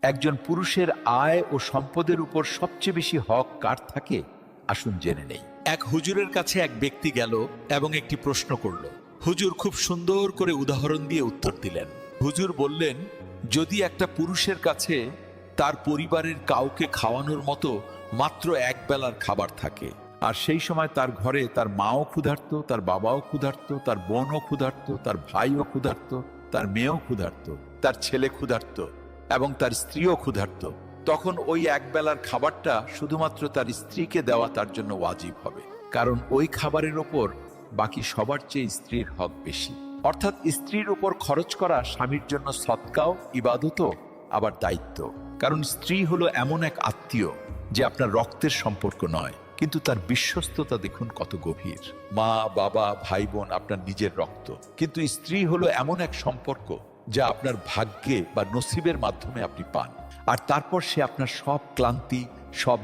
একজন পুরুষের আয় ও সম্পদের উপর সবচেয়ে বেশি হক কার থাকে? আসুন জেনে নেই। এক হুজুরের কাছে এক ব্যক্তি গেল এবং একটি প্রশ্ন করল। হুজুর খুব সুন্দর করে উদাহরণ দিয়ে উত্তর দিলেন। হুজুর বললেন, যদি একটা পুরুষের কাছে তার পরিবারের কাউকে খাওয়ানোর মতো মাত্র এক বেলার খাবার থাকে, আর সেই সময় তার ঘরে তার মাও ক্ষুধার্ত, তার বাবাও ক্ষুধার্ত, তার বোনও ক্ষুধার্ত, তার ভাইও ক্ষুধার্ত, তার মেয়েও ক্ষুধার্ত, তার ছেলে ক্ষুধার্ত এবং তার স্ত্রীও ক্ষুধার্ত, তখন ওই এক বেলার খাবারটা শুধুমাত্র তার স্ত্রীকে দেওয়া তার জন্য ওয়াজিব হবে, কারণ ওই খাবারের ওপর বাকি সবার চেয়ে স্ত্রীর হক বেশি। অর্থাৎ স্ত্রীর উপর খরচ করা স্বামীর জন্য সদকাও, ইবাদতও, আবার দায়িত্ব। কারণ স্ত্রী হলো এমন এক আত্মীয় যে আপনার রক্তের সম্পর্ক নয়, কিন্তু তার বিশ্বস্ততা দেখুন কত গভীর। মা, বাবা, ভাই বোন আপনার নিজের রক্ত, কিন্তু স্ত্রী হলো এমন এক সম্পর্ক যা আপনার ভাগ্যে বা নসিবের মাধ্যমে আপনি পান, আর তারপর সে আপনার সব ক্লান্তি, সব